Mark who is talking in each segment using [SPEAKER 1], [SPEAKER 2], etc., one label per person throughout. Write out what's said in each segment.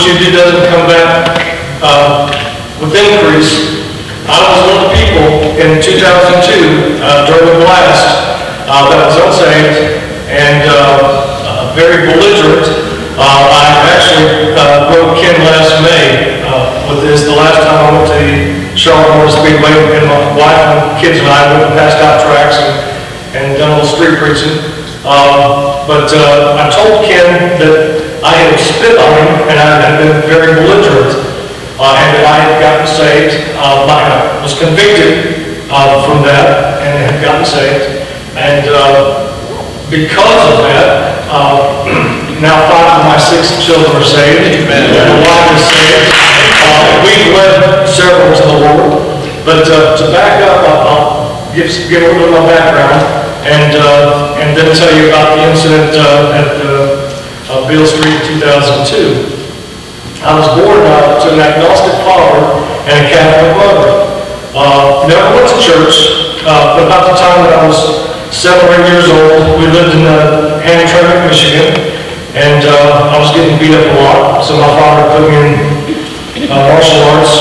[SPEAKER 1] usually doesn't come back with increase. I was one of the people in 2002 during the blast that was unsaved and very belligerent. I actually wrote Ken last May with this. The last time I went to the Charlotte Motor Speedway, and my wife and kids and I went and passed out tracks and done a little street preaching. But I told Ken that I had spit on him and I had been very belligerent and that I had gotten saved. I was convicted from that and had gotten saved. And because of that, now 5 of my 6 children are saved. My wife is saved. We've led several to the Lord. But to back up, I'll give a little bit of my background and then tell you about the incident at Beale Street in 2002. I was born to an agnostic father and a Catholic mother. Never went to church, but about the time that I was 7 or 8 years old, we lived in Hamtramck, Michigan, and I was getting beat up a lot, so my father put me in martial arts.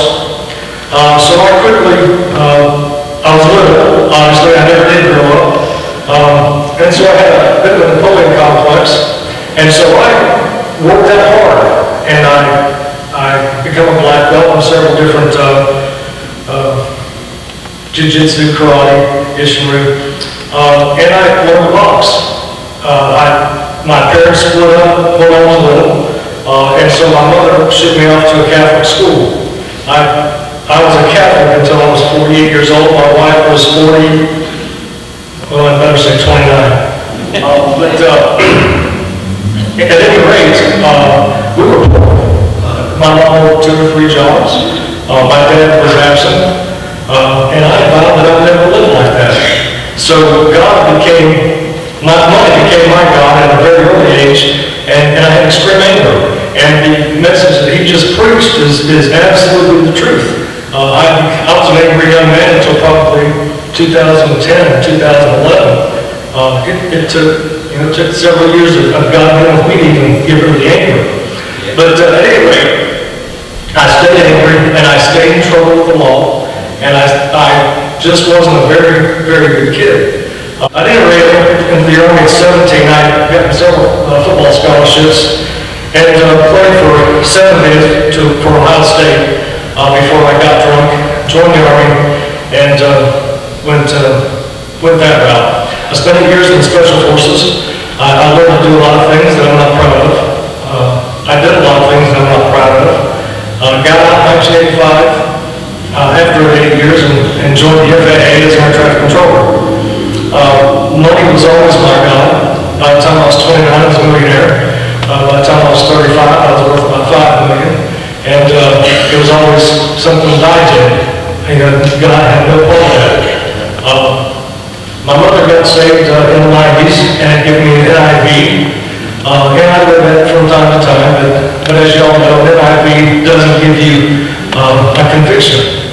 [SPEAKER 1] So I quickly, I was little, obviously, I never did grow up, and so I had a bit of a Napoleon complex, and so I worked that hard, and I became a black belt in several different jiu-jitsu, karate, Ishinru, and I learned to box. My parents split up when I was little, and so my mother shipped me off to a Catholic school. I was a Catholic until I was 48 years old. My wife was 40, well, I better say 29. But at any rate, we were poor. My mom worked 2 or 3 jobs. My dad was absent. And I vowed that I would never live like that. So my money became my God at a very early age, and I had extreme anger. And the message that he just preached is absolutely the truth. I was an angry young man until probably 2010 and 2011. It took several years of God being with me to even get rid of the anger. But at any rate, I stayed angry and I stayed in trouble with the law, and I just wasn't a very, very good kid. At any rate, in the Army at 17, I got several football scholarships and played for 7 days for Ohio State before I got drunk, joined the Army, and went that route. I spent 8 years in Special Forces. I learned to do a lot of things that I'm not proud of. I did a lot of things that I'm not proud of. Got out in 1985 after 8 years and joined the FAA as air traffic controller. Money was always my God. By the time I was 29, I was a millionaire. By the time I was 35, I was worth about $5 million. And it was always something that I did. God had no part of that. My mother got saved in the 90s and gave me an NIV. And I read that from time to time, but as you all know, NIV doesn't give you a conviction.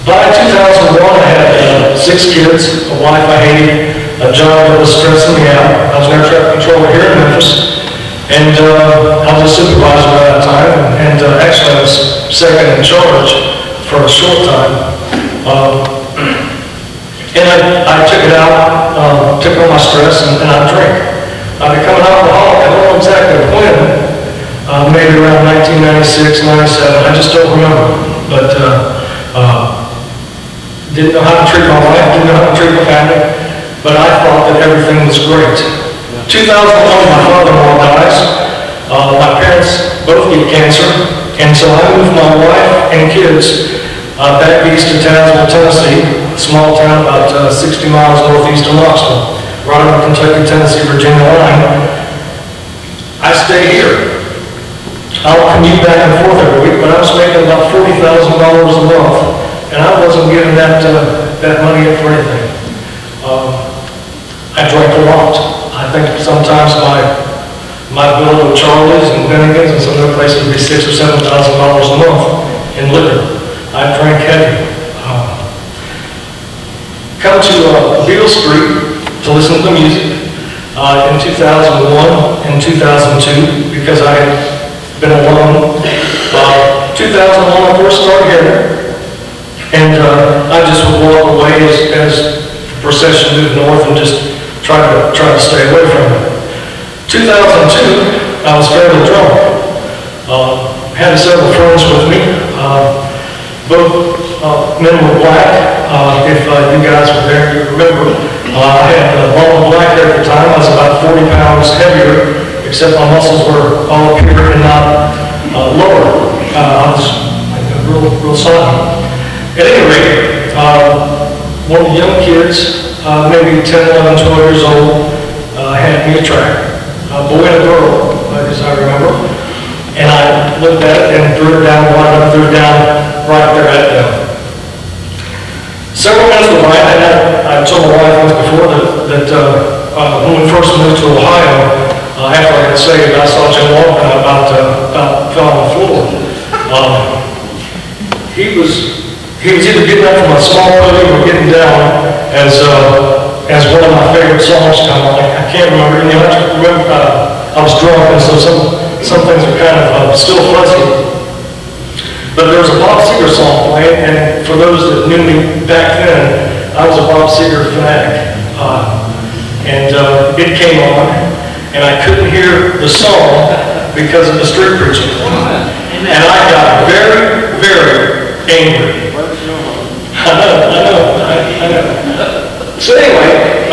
[SPEAKER 1] By 2001, I had 6 kids, a wife I hated, a job that was stressing me out. I was an air traffic controller here in Memphis, and I was a supervisor at that time, and actually I was second in charge for a short time. And I took it out, took all my stress, and I drank. I became an alcoholic. I don't know exactly when, maybe around 1996, 97, I just don't remember. But didn't know how to treat my wife, didn't know how to treat my family, but I thought that everything was great. 2001, my father-in-law dies. My parents both get cancer, and so I moved my wife and kids back east to Tazewell, Tennessee, a small town about 60 miles northeast of Knoxville, right on the Kentucky, Tennessee, Virginia line. I stay here. I'll commute back and forth every week, but I was making about $40,000 a month, and I wasn't giving that money up for anything. I drank a lot. I think sometimes my bill with Charlie's and Bennigan's and some other places would be $6,000 or $7,000 a month in liquor. I drank heavy. Come to Beale Street to listen to the music in 2001 and 2002. because I had been alone. 2001, I first started here, and I just would walk away as the procession moved north and just try to stay away from it. 2002, I was fairly drunk. Had several friends with me. Both men were black. If you guys were there, you remember. I had long black hair at the time. I was about 40 pounds heavier, except my muscles were all up here and not lower. I was real solid. At any rate, one of the young kids, maybe 10, 11, 12 years old, had me a track. A boy and a girl, as I remember. And I looked at it and threw it down, threw it down right there at them. Several minutes went by, and I told my wife once before that when we first moved to Ohio, after I got saved, I saw Jim walking about fell on the floor. He was either getting up from a small podium or getting down as one of my favorite songs come on. I can't remember. I just remember I was drunk, and so some things are kind of still fuzzy. But there was a Bob Seger song playing, and for those that knew me back then, I was a Bob Seger fanatic. And it came on, and I couldn't hear the song because of the street preaching. And I got very, very angry. I know. So anyway,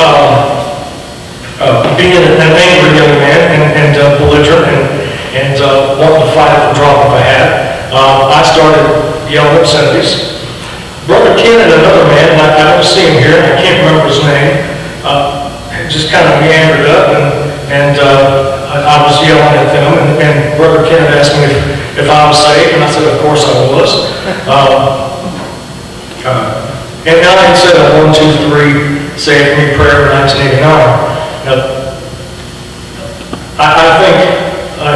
[SPEAKER 1] being an angry young man and belligerent and wanting to fight for drop if I had, I started yelling obscenities. Brother Ken and another man, and I don't see him here, I can't remember his name, just kind of meandered up, and I was yelling at them, and Brother Ken asked me if I was saved, and I said, of course I was. And I had said a 1, 2, 3 say after me prayer in 1989. Now, I think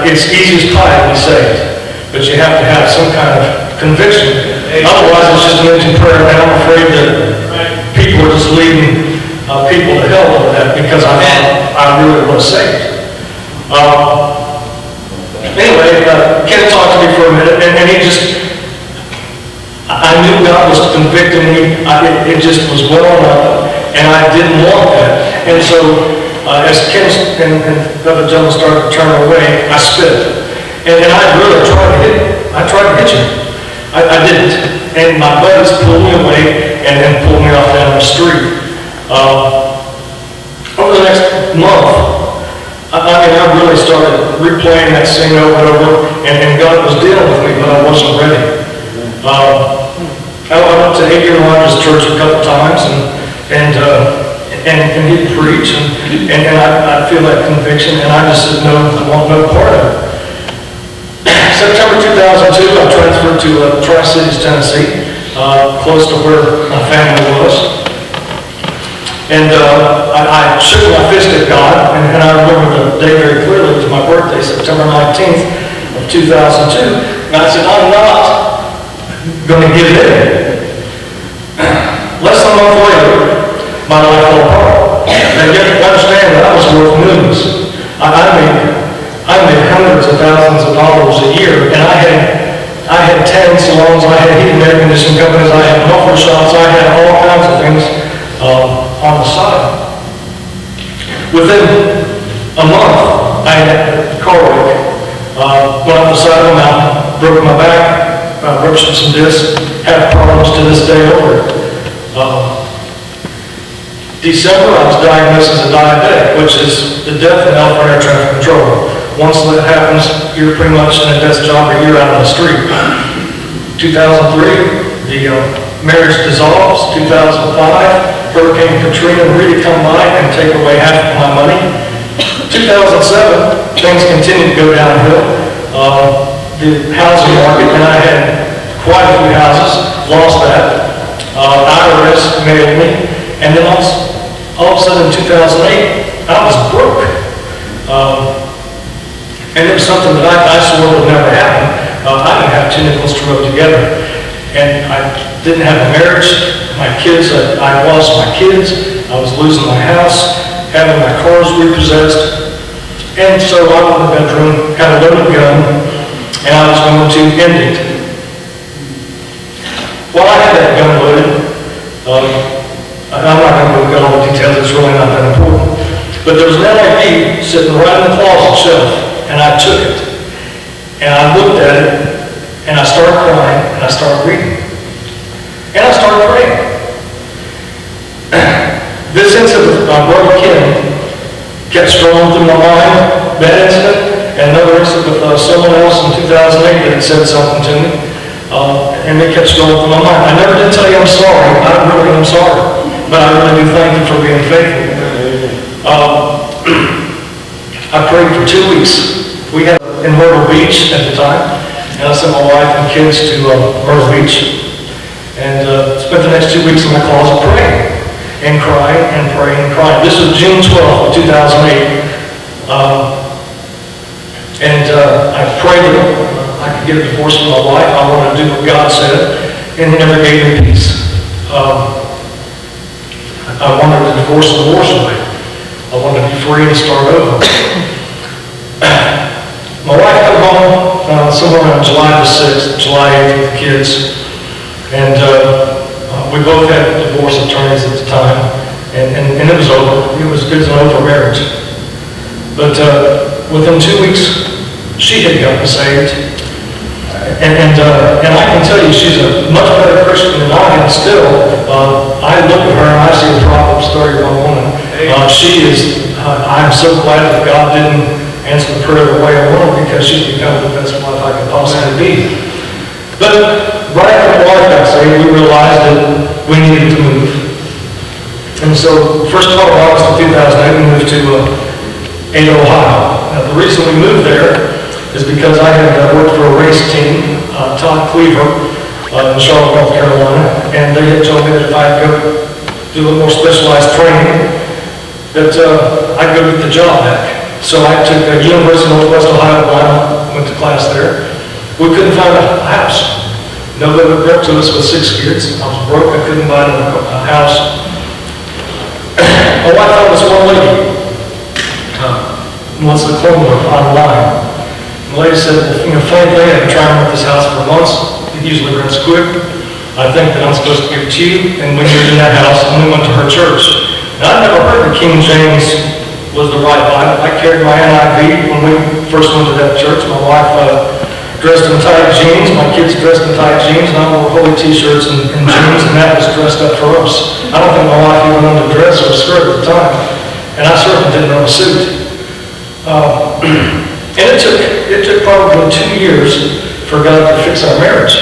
[SPEAKER 1] it's easy as pie to be saved, but you have to have some kind of conviction. Otherwise, it's just an empty prayer, and I'm afraid that people are just leading people to hell over that because I really was saved. Anyway, Ken talked to me for a minute, and he just, I knew God was convicting me. It just was welling up, and I didn't want that. And so, as Ken and the other gentleman started to turn away, I spit. And I really tried to hit him. I tried to hit you. I didn't. And my buddies pulled me away and then pulled me off down the street. Over the next month, I really started replaying that scene over and over, and God was dealing with me, but I wasn't ready. I went to 8-year Rogers Church a couple times, and he'd preach, and I'd feel that conviction, and I just said, no, I want no part of it. September 2002, I transferred to Tri-Cities, Tennessee, close to where my family was. And I shook my fist at God, and I remember the day very clearly. It was my birthday, September 19th of 2002. And I said, I'm not going to give in. Less than a month later, my life fell apart. And you have to understand that I was worth millions. I made hundreds of thousands of dollars a year, and I had tan salons, I had heating and air conditioning companies, I had muffler shops, I had all kinds of things on the side. Within a month, I had a car wreck. Went up the side of the mountain, broke my back, ruptured some discs, have problems to this day over it. December, I was diagnosed as a diabetic, which is the death knell for air traffic control. Once that happens, you're pretty much in a desk job or you're out on the street. 2003, the marriage dissolves. 2005, Hurricane Katrina and Rita come by and take away half of my money. 2007, things continued to go downhill. The housing market, and I had quite a few houses, lost that. IRS mailed me, and then all of a sudden in 2008, I was broke. And it was something that I swore would never happen. I didn't have 2 nickels to rub together. And I didn't have a marriage. My kids, I lost my kids. I was losing my house, having my cars repossessed. And so I went in the bedroom, got a loaded gun, and I was going to end it. While I had that gun loaded, I'm not going to go into all the details, it's really not that important, but there was an LAP sitting right in the closet shelf, and I took it, and I looked at it, and I started crying, and I started reading, and I started praying. This incident with my brother Ken kept strolling through my mind, that incident, and another incident with someone else in 2008 that had said something to me, and they kept strolling through my mind. I never did tell you I'm sorry. I really am sorry, but I really do thank you for being faithful. I prayed for 2 weeks. We had in Myrtle Beach at the time, and I sent my wife and kids to Myrtle Beach, and spent the next 2 weeks in my closet praying, and crying, and praying, and crying. This was June 12th of 2008, and I prayed that I could get a divorce from my wife. I wanted to do what God said, and He never gave me peace. I wanted to divorce the divorce away. I wanted to be free and start over. My wife came home somewhere around July the 6th, July 8th with the kids, and we both had divorce attorneys at the time, and it was over. It was an over marriage. But within 2 weeks, she had gotten saved, and I can tell you she's a much better Christian than I am still. I look at her and I see a Proverbs 31 woman. I'm so glad that God didn't answer the prayer the way I wanted, because she's become the best wife I could possibly be. But right after my wife got saved, we realized that we needed to move. And so, first part of August of 2008, we moved to Ada, Ohio. Now, the reason we moved there is because I had worked for a race team, Todd Cleaver, in Charlotte, North Carolina, and they had told me that if I'd go do a little more specialized training, that I'd go get the job back. So I took University of Northwest Ohio, went to class there. We couldn't find a house. Nobody would rent to us with 6 kids. I was broke, I couldn't buy a house. My wife found this one lady, wants the corner online. The lady said, well, funny thing, I've been trying to rent this house for months. It usually rents quick. I think that I'm supposed to give it to you, and when you're in that house, and we went to her church. Now, I'd never heard that King James was the right Bible. I carried my NIV when we first went to that church. My wife dressed in tight jeans, my kids dressed in tight jeans, and I wore holy t-shirts and jeans, and that was dressed up for us. I don't think my wife even owned a dress or a skirt at the time, and I certainly didn't own a suit. And it took probably 2 years for God to fix our marriage.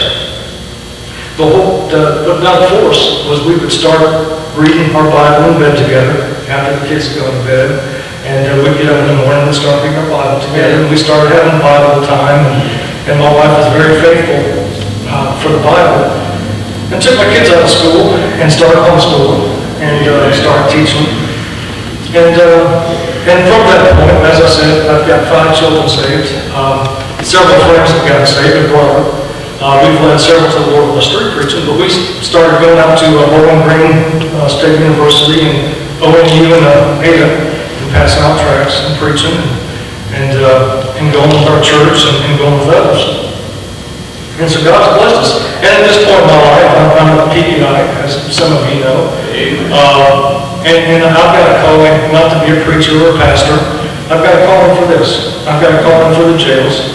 [SPEAKER 1] What God forced was we would start reading our Bible in bed together after the kids go to bed, and we'd get up in the morning and start reading our Bible together, and we started having Bible time, and my wife was very faithful for the Bible, and took my kids out of school and started homeschooling and started teaching. And from that point, as I said, I've got 5 children saved, several friends that got saved, a brother. We've led several to the Lord with street preaching, but we started going out to Bowling Green State University and ONU and Ada and passing out tracts and preaching and going with our church and going with others. And so God's blessed us. And at this point in my life, I'm a PDI, as some of you know. And I've got a calling not to be a preacher or a pastor. I've got a calling for this. I've got a calling for the jails.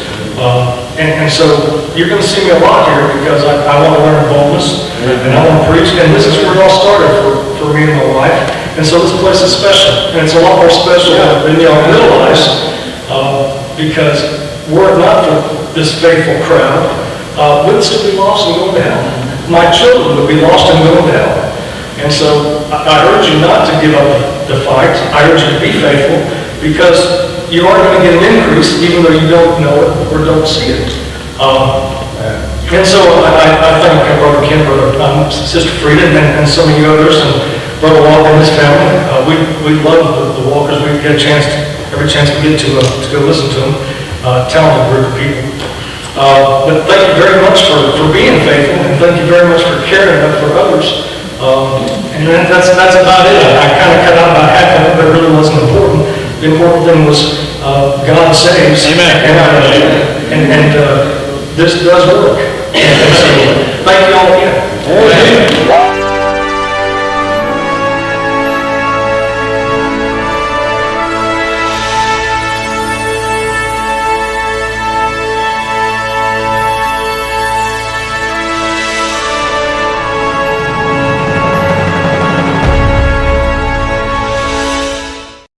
[SPEAKER 1] And so you're going to see me a lot here because I want to learn boldness and I want to preach. And this is where it all started for me and my wife. And so this place is special. And it's a lot more special than y'all realize because were it not for this faithful crowd, we'd still be lost and going to hell. My children would be lost and going to hell. And so I urge you not to give up the fight. I urge you to be faithful because you are going to get an increase even though you don't know it or don't see it. And so I thank Brother Ken, Sister Frida, and some of you others, and Brother Walker and his family. We love the Walkers. We get a chance, every chance we get to go listen to them. Talented group of people. But thank you very much for being faithful, and thank you very much for caring enough for others. And that's about it. I kind of cut out about half of it, but it really wasn't important. The important thing was God saves.
[SPEAKER 2] Amen.
[SPEAKER 1] And this does work. And so, thank you all again.
[SPEAKER 3] Amen.